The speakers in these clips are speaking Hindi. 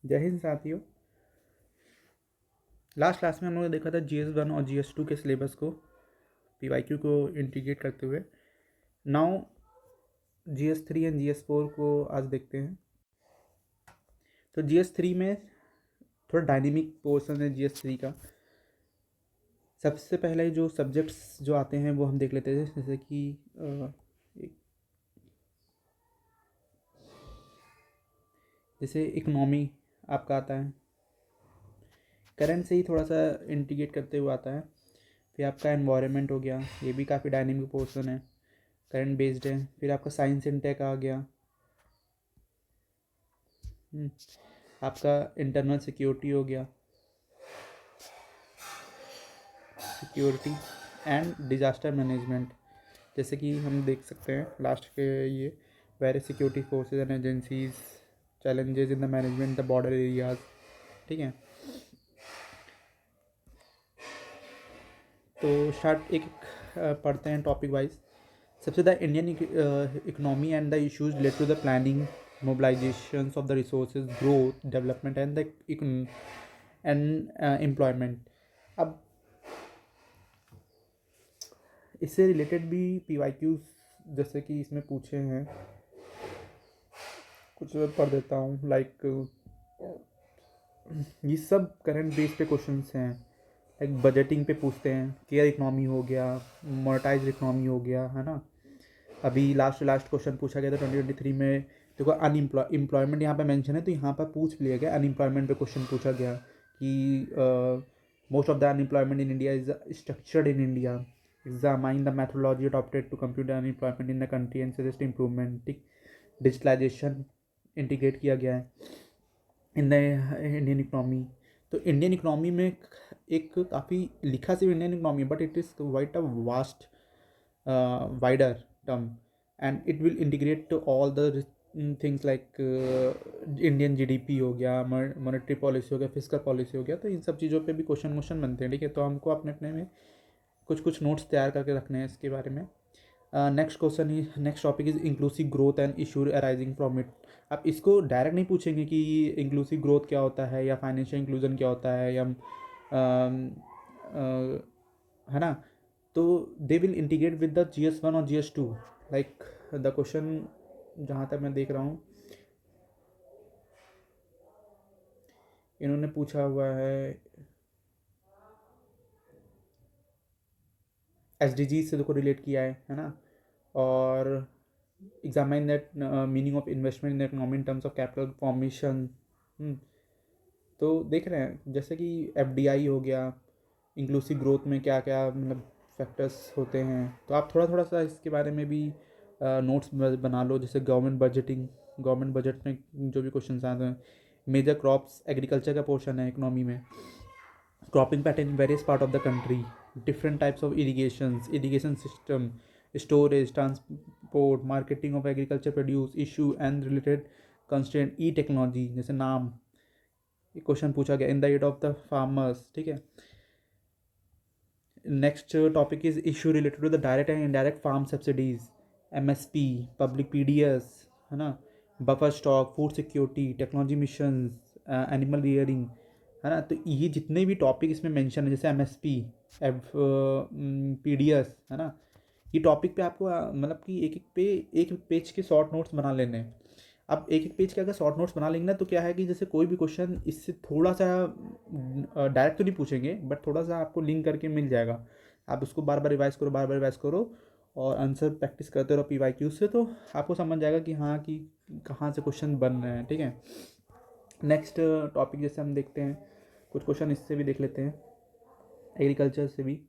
जय हिंद साथियों। लास्ट क्लास में हम लोगों ने देखा था GS1 और GS2 के सिलेबस को PYQ को इंटीग्रेट करते हुए। नाउ GS3 एंड GS4 को आज देखते हैं। तो GS3 में थोड़ा डायनेमिक पोर्शन है GS3 का। सबसे पहले जो सब्जेक्ट्स जो आते हैं वो हम देख लेते हैं, जैसे कि जैसे इकोनॉमी आपका आता है, करंट से ही थोड़ा सा इंटीग्रेट करते हुए आता है। फिर आपका एनवायरनमेंट हो गया, ये भी काफ़ी डायनेमिक पोर्शन है, करंट बेस्ड है। फिर आपका साइंस एंड टेक आ गया। आपका इंटरनल सिक्योरिटी हो गया, सिक्योरिटी एंड डिजास्टर मैनेजमेंट। जैसे कि हम देख सकते हैं लास्ट के ये various security forces and agencies, challenges in the management the border areas. ठीक है, तो स्टार्ट एक पढ़ते हैं टॉपिक वाइज। सबसे the Indian economy and the issues related to the planning mobilisation of the resources, growth, development and the and employment. अब इससे रिलेटेड भी PYQ जैसे कि इसमें पूछे हैं, कुछ मैं पढ़ देता हूँ। लाइक ये सब करंट बेस पे क्वेश्चंस हैं। लाइक बजटिंग पे पूछते हैं, केयर इकोनॉमी हो गया, मोनेटाइज इकोनॉमी हो गया, है ना। अभी लास्ट क्वेश्चन पूछा गया था 2023 में। देखो एम्प्लॉयमेंट यहाँ पे मेंशन है, तो यहाँ पर पूछ लिया गया अनएम्प्लॉयमेंट पे क्वेश्चन पूछा गया कि most of the unemployment in India is structured in India, examine the methodology adopted to compute unemployment in the country and suggest improvement. ठीक, डिजिटलाइजेशन इंटीग्रेट किया गया है इन द इंडियन इकोनॉमी। तो इंडियन इकोनॉमी में एक काफ़ी लिखा सिर्फ Indian economy, but it is wide a vast wider term, and it will integrate to all the things like Indian GDP हो गया, मॉनेटरी पॉलिसी हो गया, फिजिकल पॉलिसी हो गया। तो इन सब चीज़ों पे भी क्वेश्चन बनते हैं। ठीक है, तो हमको अपने अपने में कुछ नोट्स तैयार करके रखने हैं इसके बारे में। Next topic is inclusive growth and issue arising from it. अब इसको डायरेक्ट नहीं पूछेंगे कि इंक्लूसिव ग्रोथ क्या होता है या फाइनेंशियल इंक्लूजन क्या होता है या है ना। तो they will integrate with the GS1 और GS2। लाइक द क्वेश्चन जहाँ तक मैं देख रहा हूँ, इन्होंने पूछा हुआ है SDGs से देखो रिलेट किया है ना। और examine that meaning of investment in the economy in terms of capital formation. तो देख रहे हैं जैसे कि FDI हो गया, इंक्लूसिव ग्रोथ में क्या क्या मतलब फैक्टर्स होते हैं। तो आप थोड़ा थोड़ा सा इसके बारे में भी नोट्स बना लो। जैसे गवर्नमेंट बजटिंग, गवर्नमेंट बजट में जो भी क्वेश्चन आते हैं। मेजर क्रॉप्स, एग्रीकल्चर का पोर्शन है इकोनॉमी में। Cropping pattern in various part of the country, different types of irrigation system, storage, transport, marketing of agriculture produce, issue and related constraint, e technology जैसे नाम, ये क्वेश्चन पूछा गया in the aid of the farmers. ठीक है, next topic is issue related to the direct and indirect farm subsidies, MSP, public PDS, है ना, buffer stock, food security, technology mission, animal rearing, है ना। तो ये जितने भी टॉपिक इसमें मेंशन है, जैसे MSP, PDS, है ना, ये टॉपिक पे आपको मतलब कि एक पेज के शॉर्ट नोट्स बना लेने हैं। अब एक पेज के अगर शॉर्ट नोट्स बना लेंगे ना, तो क्या है कि जैसे कोई भी क्वेश्चन इससे थोड़ा सा डायरेक्ट तो नहीं पूछेंगे, बट थोड़ा सा आपको लिंक करके मिल जाएगा। आप उसको बार बार रिवाइज करो और आंसर प्रैक्टिस करते रहो PYQ से, तो आपको समझ जाएगा कि हाँ कि कहाँ से क्वेश्चन बन रहे हैं। ठीक है, नेक्स्ट टॉपिक जैसे हम देखते हैं, कुछ क्वेश्चन इससे भी देख लेते हैं, एग्रीकल्चर से भी।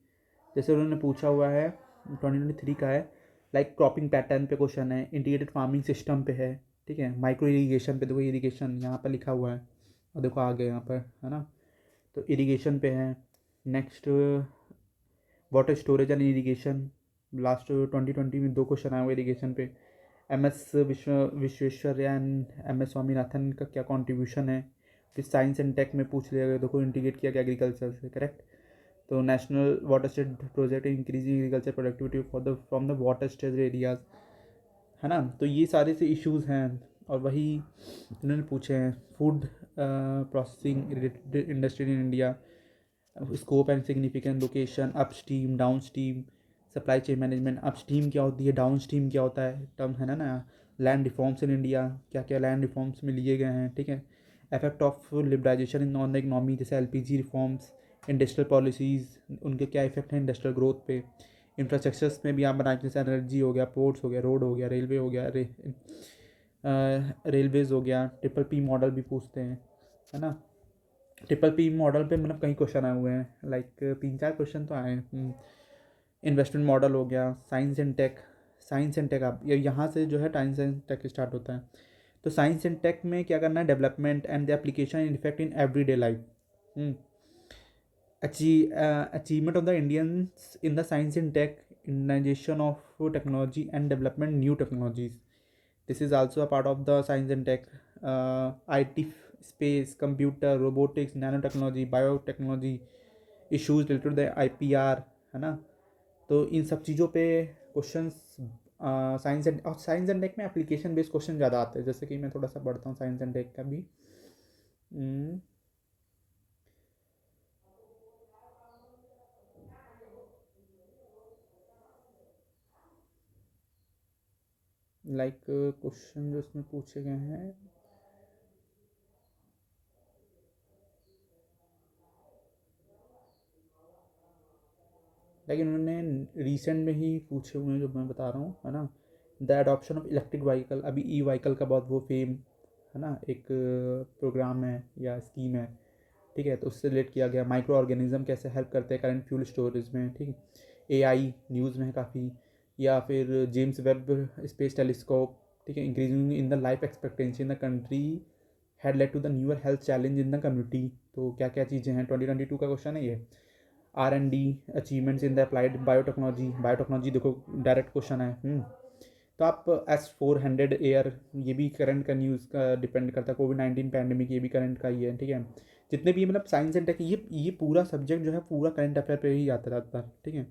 जैसे उन्होंने पूछा हुआ है 2023 का है, लाइक क्रॉपिंग पैटर्न पे क्वेश्चन है, इंटीग्रेटेड फार्मिंग सिस्टम पे है। ठीक है, माइक्रो इरीगेशन पे, देखो इरीगेशन यहाँ पर लिखा हुआ है और देखो आगे यहाँ पर, है ना। तो इरीगेशन पे है। Next water storage and irrigation, last 2020 में 2 क्वेश्चन आए हुए इरीगेशन पे। विश्वेश्वरैया एंड MS स्वामीनाथन का क्या कॉन्ट्रीब्यूशन है। फिर साइंस एंड टेक में पूछ लिया गया, देखो इंटीग्रेट किया गया एग्रीकल्चर से, करेक्ट। तो national water state project increasing agriculture productivity from the water stage areas, है ना। तो ये सारे से इश्यूज़ हैं। और वही इन्होंने पूछे हैं food processing related industry in India, scope and significant, location, upstream downstream, supply chain management. Upstream क्या होती है, डाउनस्ट्रीम क्या होता है, टर्म है ना। लैंड रिफॉर्म्स इन इंडिया, क्या क्या लैंड रिफॉर्म्स में लिए गए हैं, ठीक है। Effect of liberalisation in on the economy, जैसे एलपीजी रिफॉर्म्स, इंडस्ट्रियल पॉलिसीज़, उनके क्या इफेक्ट हैं इंडस्ट्रियल ग्रोथ पे। इंफ्रास्ट्रक्चर्स में भी आप बनाए, जैसे एनर्जी हो गया, पोर्ट्स हो गया, रोड हो गया, रेलवे हो गया, रेलवेज़ हो गया। ट्रिपल पी मॉडल भी पूछते हैं, है ना। ट्रिपल पी मॉडल पे मतलब कई क्वेश्चन आए हुए हैं, लाइक 3-4 क्वेश्चन तो आए हैं। इन्वेस्टमेंट मॉडल हो गया, science and tech. Science and tech आप यहाँ से जो है साइंस एंड टेक स्टार्ट होता है। तो साइंस एंड टेक में क्या करना है, development and the application in effect in everyday life. Achievement of the Indians in the science and tech, indigenisation of technology and development new technologies. This is also a part of the science and tech, IT, space, computer, robotics, nanotechnology, biotechnology, issues related to the IPR, है ना। तो इन सब चीज़ों पे क्वेश्चंस साइंस एंड टेक में एप्लीकेशन बेस्ड क्वेश्चन ज़्यादा आते हैं। जैसे कि मैं थोड़ा सा पढ़ता हूँ साइंस एंड टेक का भी। लाइक क्वेश्चन जो इसमें पूछे गए हैं, लेकिन उन्होंने रिसेंट में ही पूछे हुए हैं जो मैं बता रहा हूँ, है ना। The adoption of electric vehicle, अभी ई व्हीकल का बहुत वो फेम, है ना, एक प्रोग्राम है या स्कीम है, ठीक है। तो उससे रिलेट किया गया। माइक्रो ऑर्गेनिज्म कैसे हेल्प करते हैं करंट फ्यूल स्टोरेज में, ठीक है। एआई न्यूज़ में है काफ़ी। या फिर जेम्स वेब स्पेस टेलीस्कोप, ठीक है। Increasing in the life expectancy in the country had led to the newer health challenge in the community. तो क्या क्या चीज़ें हैं, 2022 का क्वेश्चन है ये। R&D achievements in the applied biotechnology, biotechnology देखो डायरेक्ट क्वेश्चन है। तो आप S-400 एयर, ये भी करंट का न्यूज़ का डिपेंड करता है। कोविड-19 पैंडेमिक, ये भी करंट का ही है, ठीक है। जितने भी मतलब साइंस एंड टेक, ये पूरा सब्जेक्ट जो है पूरा करंट अफेयर पे ही आता रहता है, ठीक है।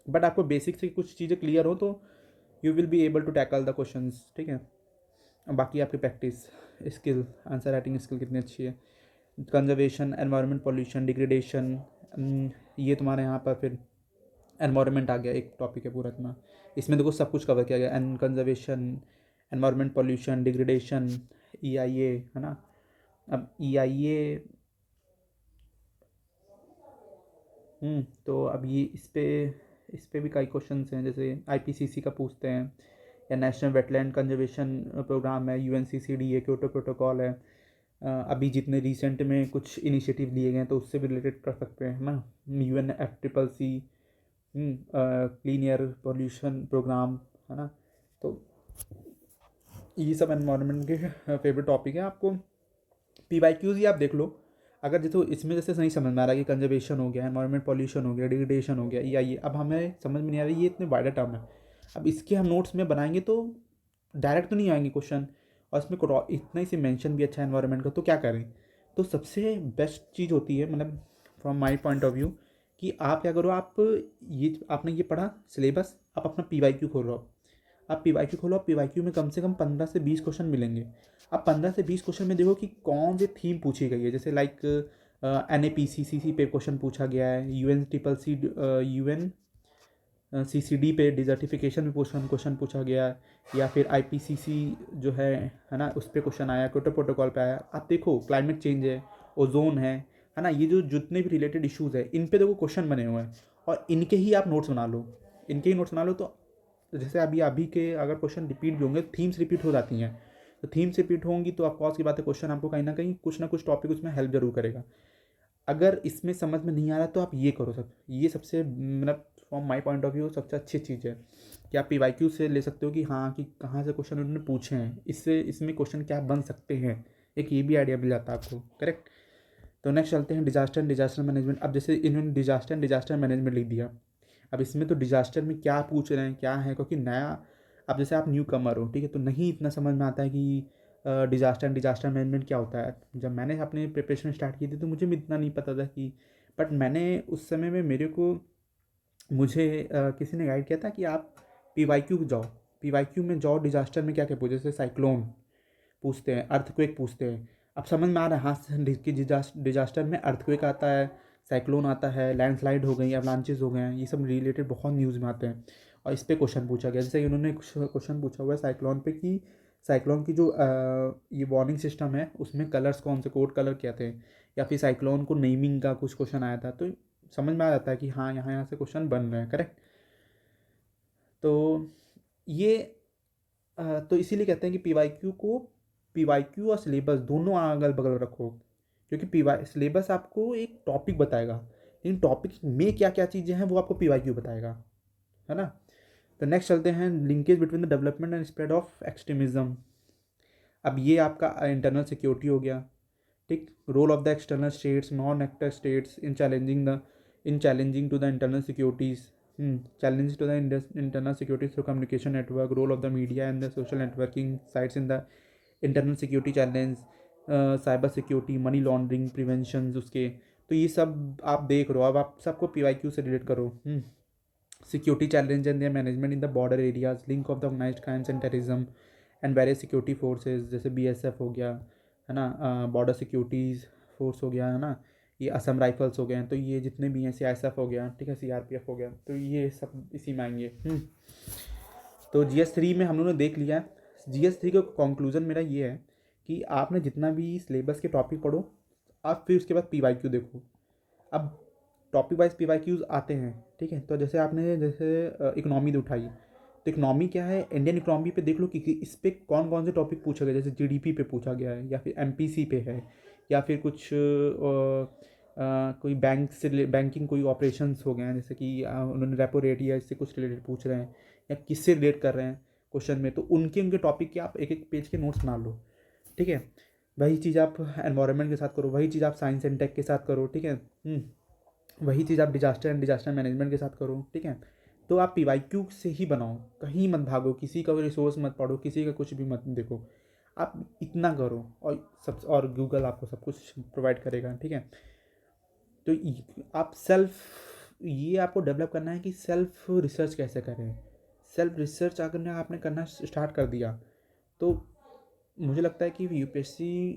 बट आपको बेसिक से कुछ चीज़ें क्लियर हो तो you will be able to tackle the questions, ठीक है। बाकी आपकी practice skill, answer writing skill कितनी अच्छी है। कंजर्वेशन, एनवायरनमेंट, पॉल्यूशन, डिग्रेडेशन, ये तुम्हारे यहाँ पर फिर एनवायरनमेंट आ गया, एक टॉपिक है पूरा इतना। इसमें देखो सब कुछ कवर किया गया, an conservation, environment, pollution, degradation, EIA, है ना। अब EIA, तो अब ये इस पे भी कई क्वेश्चंस हैं, जैसे IPCC का पूछते हैं, या नेशनल वेटलैंड कंजर्वेशन प्रोग्राम है, UNCCD, क्योटो प्रोटोकॉल है। अभी जितने रिसेंट में कुछ इनिशिएटिव लिए गए हैं तो उससे भी रिलेटेड कर सकते हैं, है ना। UNFCCC, clean air pollution programme, है ना। तो ये सब एनवायरनमेंट के फेवरेट टॉपिक है आपको। PYQs ही आप देख लो। अगर देखो इसमें जैसे नहीं समझ में आ रहा कि कंजर्वेशन हो गया, एनवायरनमेंट पॉल्यूशन हो गया, डिग्रेडेशन हो गया, या ये अब हमें समझ में नहीं आ रही, ये इतने वाइडर टर्म है। अब इसके हम नोट्स में बनाएंगे तो डायरेक्ट तो नहीं आएंगे क्वेश्चन, और इसमें इतना ही से मेंशन भी अच्छा है एनवायरनमेंट का, तो क्या करें। तो सबसे बेस्ट चीज़ होती है, मतलब from my point of view, कि आप क्या करो, आप ये आपने ये पढ़ा सिलेबस, आप अपना PYQ खोलो। आप PYQ खोलो, आप PYQ में कम से कम 15 से 20 क्वेश्चन मिलेंगे। आप 15 से 20 क्वेश्चन में देखो कि कौन सी थीम पूछी गई है। जैसे लाइक NAPCC पे क्वेश्चन पूछा गया है, UNCCD पे डिजर्टिफिकेशन पे क्वेश्चन पूछा गया है, या फिर IPCC जो है ना, उस पर क्वेश्चन आया, क्योटो प्रोटोकॉल पे आया। आप देखो क्लाइमेट चेंज है, ओजोन है ना, ये जो जितने भी रिलेटेड इश्यूज़ है इन पे देखो क्वेश्चन बने हुए हैं, और इनके ही आप नोट्स बना लो। इनके ही नोट्स बना लो तो जैसे अभी के अगर क्वेश्चन रिपीट भी होंगे, थीम्स रिपीट हो जाती हैं, तो थीम्स रिपीट होंगी तो ऑफकोर्स की बात है, क्वेश्चन आपको कहीं ना कहीं कुछ ना कुछ टॉपिक उसमें हेल्प जरूर करेगा। अगर इसमें समझ में नहीं आ रहा तो आप ये करो, ये सबसे मतलब from my point of view सबसे अच्छी चीज़ है कि आप PYQ से ले सकते हो कि हाँ कि कहाँ से क्वेश्चन उन्होंने पूछे हैं, इससे इसमें क्वेश्चन क्या बन सकते हैं, एक ये भी आइडिया मिल जाता है आपको, करेक्ट। तो नेक्स्ट चलते हैं डिजास्टर एंड डिजास्टर मैनेजमेंट। अब जैसे इन्होंने डिजास्टर एंड डिजास्टर मैनेजमेंट लिख दिया, अब इसमें तो डिजास्टर में क्या पूछ रहे हैं क्या है, क्योंकि नया, अब जैसे आप न्यू कमर हो, ठीक है, तो नहीं इतना समझ में आता है कि डिजास्टर एंड डिजास्टर मैनेजमेंट क्या होता है। जब मैंने अपनी प्रिपरेशन स्टार्ट की थी तो मुझे भी इतना नहीं पता था कि, बट मैंने उस समय में मुझे किसी ने गाइड किया था कि आप PYQ जाओ, PYQ में जाओ, डिजास्टर में क्या क्या पूछे, जैसे साइक्लोन पूछते हैं, अर्थक्वेक पूछते हैं। अब समझ में आ रहा है, हाँ कि डिजास्टर में अर्थक्वेक आता है, साइक्लोन आता है, लैंडस्लाइड हो गई, अवलांचेस हो गए हैं, ये सब रिलेटेड बहुत न्यूज़ में आते हैं और इस पर क्वेश्चन पूछा गया। जैसे उन्होंने क्वेश्चन पूछा हुआ है साइक्लोन पे कि साइक्लोन की जो ये वार्निंग सिस्टम है उसमें कलर्स कौन से, कोड कलर क्या थे, या फिर साइक्लोन को नेमिंग का कुछ क्वेश्चन आया था। तो समझ में आ जाता है कि हाँ यहाँ यहाँ से क्वेश्चन बन रहे हैं, करेक्ट। तो ये तो इसीलिए कहते हैं कि पीवाईक्यू और सिलेबस दोनों अगल बगल रखो, क्योंकि पीवाई सिलेबस आपको एक टॉपिक बताएगा, लेकिन टॉपिक में क्या क्या चीज़ें हैं वो आपको पीवाईक्यू बताएगा, है ना। तो नेक्स्ट चलते हैं, linkage between the development and spread of extremism. अब ये आपका इंटरनल सिक्योरिटी हो गया, ठीक। Role of the external states, non actor states in challenging to the internal securities, challenge to the internal security through communication network, role of the media and the social networking sites in the internal security challenge, cyber security, money laundering prevention उसके। तो ये सब आप देख रहे हो, अब आप सबको पीवाईक्यू से रिलेट करो। Security challenge and their management in the border areas, link of the organised crimes and terrorism and various security forces, जैसे बीएसएफ हो गया, है ना, बॉर्डर सिक्योरिटीज फोर्स हो गया, है ना, ये असम राइफल्स हो गए हैं। तो ये जितने भी हैं, सीआईएसएफ हो गया, ठीक है, सीआरपीएफ हो गया, तो ये सब इसी में आएंगे। तो GS3 में हम लोगों ने देख लिया है। GS3 का कंक्लूजन मेरा ये है कि आपने जितना भी सिलेबस के टॉपिक पढ़ो, आप फिर उसके बाद पीवाईक्यू देखो। अब टॉपिक वाइज पीवाईक्यूज आते हैं, ठीक है। तो जैसे आपने इकोनॉमी उठाई, तो इकोनॉमी क्या है, इंडियन इकोनॉमी पे देख लो कि इस पर कौन कौन से टॉपिक पूछा गया। जैसे जीडीपी पे पूछा गया है, या फिर एमपीसी पे है, या फिर कुछ कोई बैंक से बैंकिंग कोई ऑपरेशंस हो गए हैं, जैसे कि उन्होंने रेपो रेट या इससे कुछ रिलेटेड पूछ रहे हैं, या किससे रिलेट कर रहे हैं क्वेश्चन में। तो उनके टॉपिक के आप एक एक पेज के नोट्स बना लो, ठीक है। वही चीज़ आप एनवायरनमेंट के साथ करो, वही चीज़ आप साइंस एंड टेक के साथ करो, ठीक है। वही चीज़ आप डिजास्टर मैनेजमेंट के साथ करो, ठीक है। तो आप पीवाईक्यू से ही बनाओ, कहीं मत भागो, किसी का रिसोर्स मत पढ़ो, किसी का कुछ भी मत देखो, आप इतना करो और गूगल आपको सब कुछ प्रोवाइड करेगा, ठीक है। तो आप ये आपको डेवलप करना है कि सेल्फ रिसर्च कैसे करें। सेल्फ रिसर्च अगर आपने करना स्टार्ट कर दिया, तो मुझे लगता है कि यूपीएससी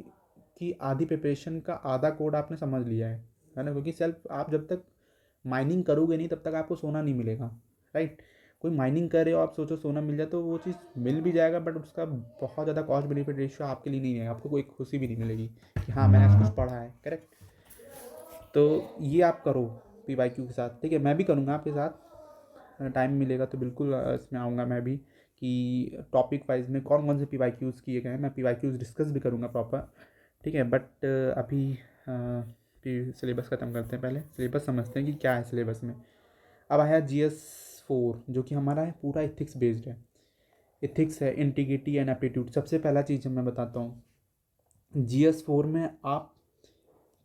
की आधी प्रिपरेशन का आधा कोड आपने समझ लिया है ना। क्योंकि सेल्फ आप जब तक माइनिंग करोगे नहीं, तब तक आपको सोना नहीं मिलेगा, राइट। कोई माइनिंग करे और आप सोचो सोना मिल जाए, तो वो चीज़ मिल भी जाएगा, बट उसका बहुत ज़्यादा कॉस्ट बेनिफिट रेशियो आपके लिए नहीं है, आपको कोई खुशी भी नहीं मिलेगी कि हाँ मैंने कुछ पढ़ा है, करेक्ट। तो ये आप करो पीवाईक्यू के साथ, ठीक है। मैं भी करूँगा आपके साथ, टाइम मिलेगा तो बिल्कुल इसमें आऊँगा मैं भी, कि टॉपिक वाइज में कौन कौन से पीवाईक्यूज़ किए गए हैं, मैं पीवाईक्यूज़ डिस्कस भी करूँगा प्रॉपर, ठीक है। बट अभी सिलेबस ख़त्म करते हैं, पहले सिलेबस समझते हैं कि क्या है सिलेबस में। अब आया GS4, जो कि हमारा है पूरा इथिक्स बेस्ड है। इथिक्स है, इंटीग्रिटी एंड एप्टीट्यूड। सबसे पहला चीज़ मैं बताता हूँ, GS4 में आप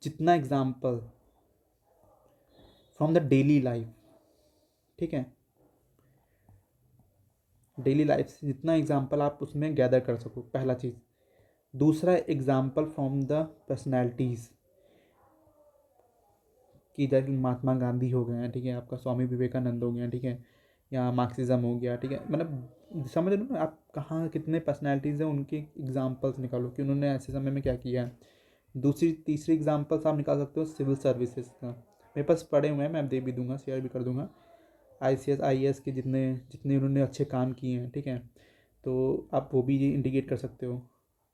जितना example from the daily life, ठीक है, डेली लाइफ से जितना एग्जाम्पल आप उसमें गैदर कर सको, पहला चीज़। दूसरा, एग्जाम्पल फ्रॉम द पर्सनैलिटीज़, कि जैसे महात्मा गांधी हो गए हैं, ठीक है, आपका स्वामी विवेकानंद हो गया, ठीक है, या मार्क्सिज्म हो गया, ठीक है। मतलब समझ लो ना आप, कहाँ कितने पर्सनैलिटीज़ हैं, उनके एग्जाम्पल्स निकालो कि उन्होंने ऐसे समय में क्या किया है। तीसरी एग्जाम्पल्स आप निकाल सकते हो सिविल सर्विसेज का, मेरे पास पढ़े हुए हैं, मैं दे भी दूंगा, शेयर भी कर दूंगा। ICS IAS के जितने जितने उन्होंने अच्छे काम किए हैं, ठीक है, तो आप वो भी इंडिकेट कर सकते हो,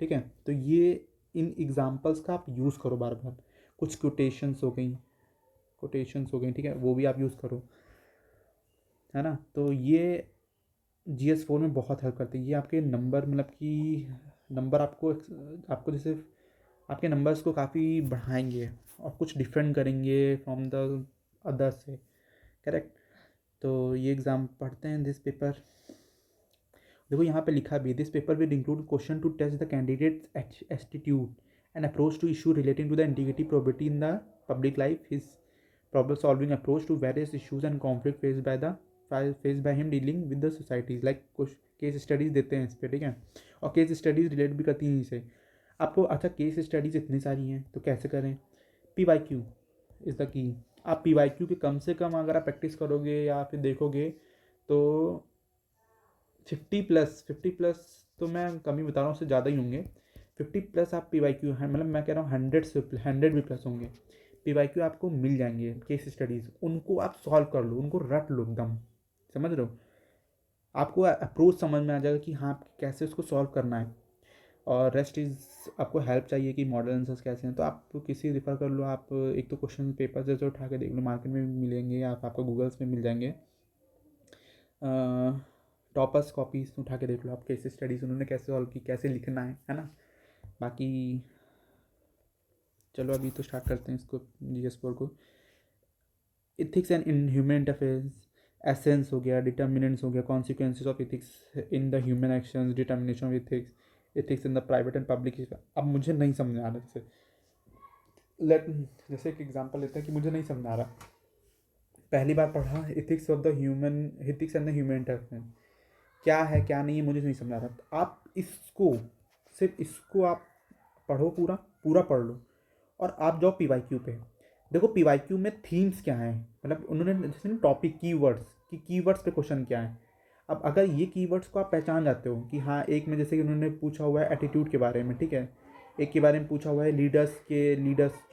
ठीक है। तो ये इन एग्जाम्पल्स का आप यूज़ करो बार बार। कुछ कोटेशंस हो गई, ठीक है, वो भी आप यूज़ करो, है ना। तो ये GS4 में बहुत हेल्प करती है। ये आपके नंबर, मतलब कि नंबर आपको जैसे आपके नंबर्स को काफ़ी बढ़ाएंगे और कुछ डिफरेंट करेंगे फ्रॉम द अदर से, करेक्ट। तो ये एग्ज़ाम पढ़ते हैं, दिस पेपर देखो यहाँ पे लिखा भी, this paper will include question to test the candidate attitude and approach to issue relating to the integrity, probity in the public life, his problem solving approach to various issues and conflict face by him dealing with the societies, like कुछ केस स्टडीज़ देते हैं इस पर, ठीक है। और केस स्टडीज़ रिलेट भी करती हैं इसे आपको। अच्छा, केस स्टडीज़ इतनी सारी हैं तो कैसे करें, पीवाईक्यू इज़ द की। आप पीवाईक्यू के कम से कम अगर आप प्रैक्टिस करोगे या फिर देखोगे, तो 50 प्लस तो मैं कम ही बता रहा हूँ, उससे ज़्यादा ही होंगे। 50+ आप PYQ हैं, मतलब मैं कह रहा हूँ 100 भी प्लस होंगे PYQ आपको मिल जाएंगे, केस स्टडीज़, उनको आप सॉल्व कर लो, उनको रट लो एकदम, समझ रहे हो, आपको अप्रोच समझ में आ जाएगा कि हाँ कैसे उसको सॉल्व करना है। और रेस्ट इज़ आपको हेल्प चाहिए कि मॉडल आंसर्स कैसे हैं, तो आप किसी रेफर कर लो, आप एक तो क्वेश्चन पेपर जैसे उठा के देख लो, मार्केट में मिलेंगे, आप आपको गूगल्स में मिल जाएंगे, टॉपर्स कॉपीज उठा के देख लो आप, केस स्टडीज़ उन्होंने कैसे सॉल्व की, कैसे लिखना है ना। बाकी चलो अभी तो स्टार्ट करते हैं इसको, GS4 को। Ethics and in human interface, essence हो गया, डिटर्मिनेंट्स हो गया, consequences of ethics in the human actions, determination of ethics, ethics in the private and public. अब मुझे नहीं समझ आ रहा, जैसे एक एग्जांपल लेते हैं कि मुझे नहीं समझ आ रहा, पहली बार पढ़ा ethics and the human interface, क्या है क्या नहीं है मुझे नहीं समझ आ रहा। तो आप इसको, सिर्फ इसको आप पढ़ो, पूरा पूरा पढ़ लो, और आप जाओ PYQ पे, देखो PYQ में थीम्स क्या हैं, मतलब उन्होंने जैसे ना टॉपिक कीवर्ड्स पे क्वेश्चन क्या है। अब अगर ये कीवर्ड्स को आप पहचान जाते हो कि हाँ, एक में जैसे कि उन्होंने पूछा हुआ है एटीट्यूड के बारे में, ठीक है, एक के बारे में पूछा हुआ है लीडर्स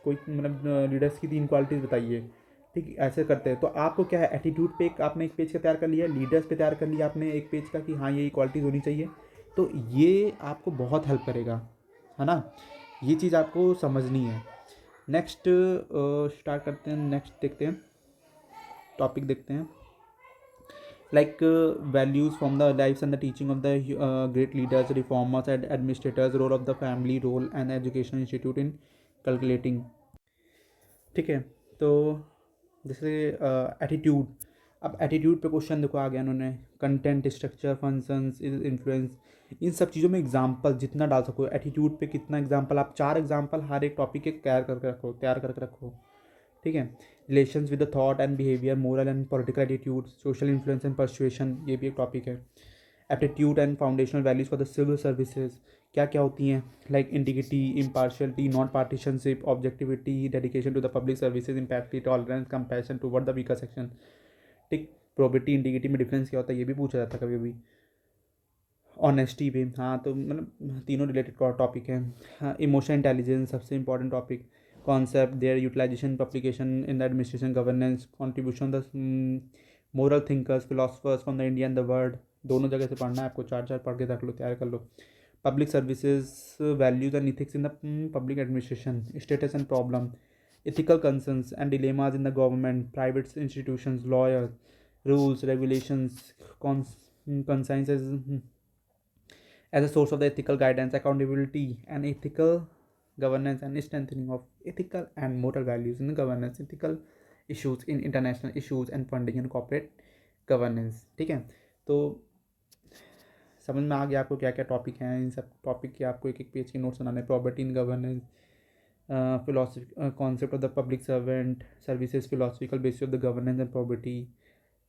कोई, मतलब लीडर्स की 3 क्वालिटीज़ बताइए, ठीक, ऐसे करते हैं। तो आपको क्या है, एटीट्यूड पे आपने एक पेज का तैयार कर लिया, लीडर्स पे तैयार कर लिया आपने एक पेज का कि हाँ ये क्वालिटीज़ होनी चाहिए, तो ये आपको बहुत हेल्प करेगा, है ना, ये चीज़ आपको समझनी है। नेक्स्ट स्टार्ट करते हैं, नेक्स्ट देखते हैं, टॉपिक देखते हैं, like values from the lifes and the teaching of the great leaders, reformers and administrators, role of the family, role and education institute in calculating, ठीक है। तो जैसे एटीट्यूड, अब एटीट्यूड पे क्वेश्चन देखो आ गया उन्होंने, कंटेंट, स्ट्रक्चर, फंक्शंस, इन्फ्लुएंस, इन सब चीज़ों में एग्जांपल जितना डाल सको, एटीट्यूड पे कितना एग्जांपल, आप 4 एग्जांपल हर एक टॉपिक के तैयार करके रखो, ठीक है। Relations with the thought and behaviour, moral and political attitude, social influence and persuasion, ये भी एक टॉपिक है। Aptitude and foundational values for the civil services, क्या क्या होती हैं, like integrity, impartiality, non partisanship, objectivity, dedication to the public services, empathy, tolerance, compassion toward the weaker section, ठीक। प्रोबिटी, इंटीग्रिटी में डिफरेंस क्या होता है, ये भी पूछा जाता है कभी कभी। ऑनेस्टी भी, हाँ, तो मतलब तीनों रिलेटेड टॉपिक हैं। हाँ, इमोशन इंटेलिजेंस सबसे important topic, concept, their utilisation, publication in the administration, governance, contribution the moral thinkers, philosophers from the India and the world, दोनों जगह से पढ़ना है आपको, 4 पढ़ के रख लो, तैयार कर लो। Public services, values and ethics in the public administration, status and problem, ethical concerns and dilemmas in the government, private institutions, lawyers, rules, regulations, consciences as a source of the ethical guidance, accountability, and ethical governance, and strengthening of ethical and moral values in the governance, ethical issues in international issues, and funding and corporate governance, ठीक है। तो समझ में आ गया आपको क्या क्या टॉपिक हैं, इन सब टॉपिक के आपको एक एक पेज के नोट्स बनाने, property in governance, philosophy, concept of the public servant services, philosophical basis of the governance and probity,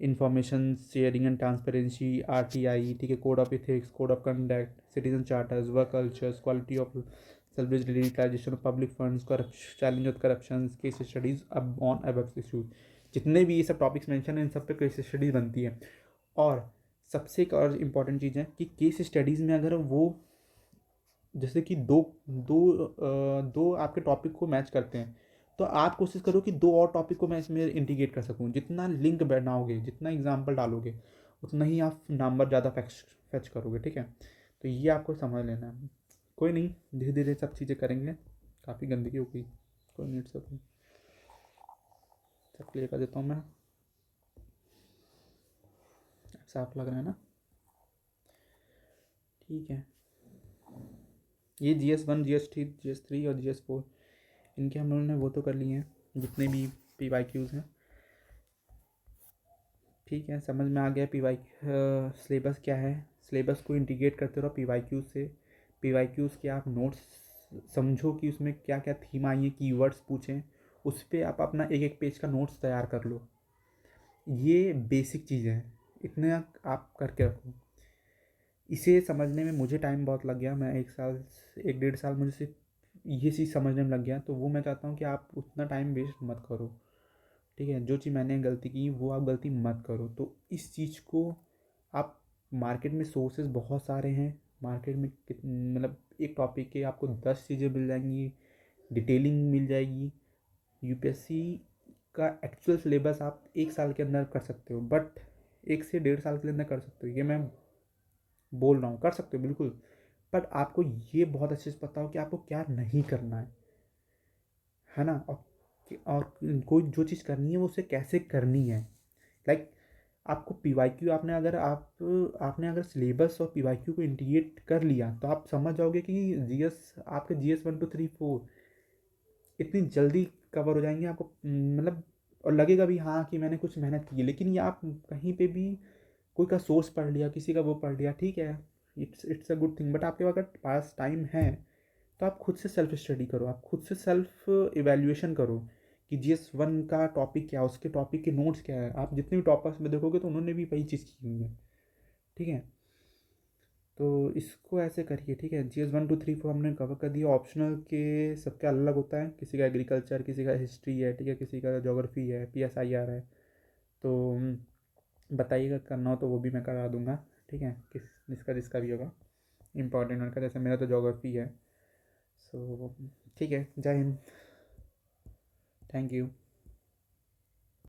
information sharing and transparency, RTI, ठीक है, code of ethics, code of conduct, citizen charters, work cultures, quality of service, utilization of public funds, corruption, challenge of corruption, case studies अब on above issues, जितने भी ये सब टॉपिक्स मेंशन हैं इन सब पे केस स्टडीज़ बनती है। और सबसे एक और इम्पॉर्टेंट चीज़ है कि केस स्टडीज़ में अगर वो जैसे कि दो दो दो आपके टॉपिक को मैच करते हैं, तो आप कोशिश करो कि 2 और टॉपिक को मैं इसमें इंटीग्रेट कर सकूँ, जितना लिंक बनाओगे, जितना एग्जांपल डालोगे, उतना ही आप नंबर ज़्यादा फैच करोगे, ठीक है। तो ये आपको समझ लेना है, कोई नहीं, धीरे धीरे सब चीज़ें करेंगे, काफ़ी गंदगी हो गई, कोई नहीं, सब क्लियर कर देता हूँ मैं, साफ लग रहा है ना, ठीक है। ये GS1, GS3 और GS4, इनके हम लोगों ने वो तो कर लिए हैं, जितने भी PYQs हैं, ठीक है, समझ में आ गया। सिलेबस क्या है, सिलेबस को इंटीग्रेट करते रहो PYQ से, PYQs के आप नोट्स समझो कि उसमें क्या क्या थीम आई है, कीवर्ड्स पूछें, उस पर आप अपना एक एक पेज का नोट्स तैयार कर लो, ये बेसिक चीज़ें हैं, इतने आप करके रखो। इसे समझने में मुझे टाइम बहुत लग गया, मैं 1 डेढ़ साल मुझे सिर्फ ये चीज़ समझने में लग गया, तो वो मैं चाहता हूँ कि आप उतना टाइम वेस्ट मत करो, ठीक है। जो चीज़ मैंने गलती की वो आप गलती मत करो, तो इस चीज़ को आप, मार्केट में सोर्सेज बहुत सारे हैं, मार्केट में मतलब एक टॉपिक के आपको 10 चीज़ें मिल जाएंगी, डिटेलिंग मिल जाएगी। यूपीएससी का एक्चुअल सिलेबस आप 1 साल के अंदर कर सकते हो, बट 1 से 1.5 साल के अंदर कर सकते हो, ये मैं बोल रहा हूँ, कर सकते हो बिल्कुल। बट आपको ये बहुत अच्छे से पता हो कि आपको क्या नहीं करना है ना। और कोई जो चीज़ करनी है वो उसे कैसे करनी है। लाइक आपको पीवाईक्यू आपने अगर सिलेबस और पीवाईक्यू को इंटीग्रेट कर लिया तो आप समझ जाओगे कि जीएस आपके जीएस 1 2 3 4 इतनी जल्दी कवर हो जाएंगे आपको, मतलब। और लगेगा भी हाँ कि मैंने कुछ मेहनत की है, लेकिन ये आप कहीं पे भी कोई का सोर्स पढ़ लिया, किसी का वो पढ़ लिया, ठीक है, it's a good thing. But आपके अगर पास टाइम है तो आप खुद से सेल्फ स्टडी करो, आप खुद से सेल्फ इवेल्युएशन करो कि GS1 का टॉपिक क्या है, उसके टॉपिक के नोट्स क्या है। आप जितने भी टॉपर्स में देखोगे तो उन्होंने भी वही चीज़ की हुई है, ठीक है। तो इसको ऐसे करिए, ठीक है। GS 1 2 3 4 हमने कवर कर दिया। ऑप्शनल के सबका अलग होता है, किसी का एग्रीकल्चर, किसी का हिस्ट्री है, ठीक है, किसी का जोग्राफी है, PSIR है। तो बताइएगा करना हो तो वो भी मैं करा दूंगा, ठीक है, जिसका जिसका भी होगा इम्पोर्टेंट उनका। जैसे मेरा तो जोग्राफी है। सो ठीक है, जय हिंद, थैंक यू।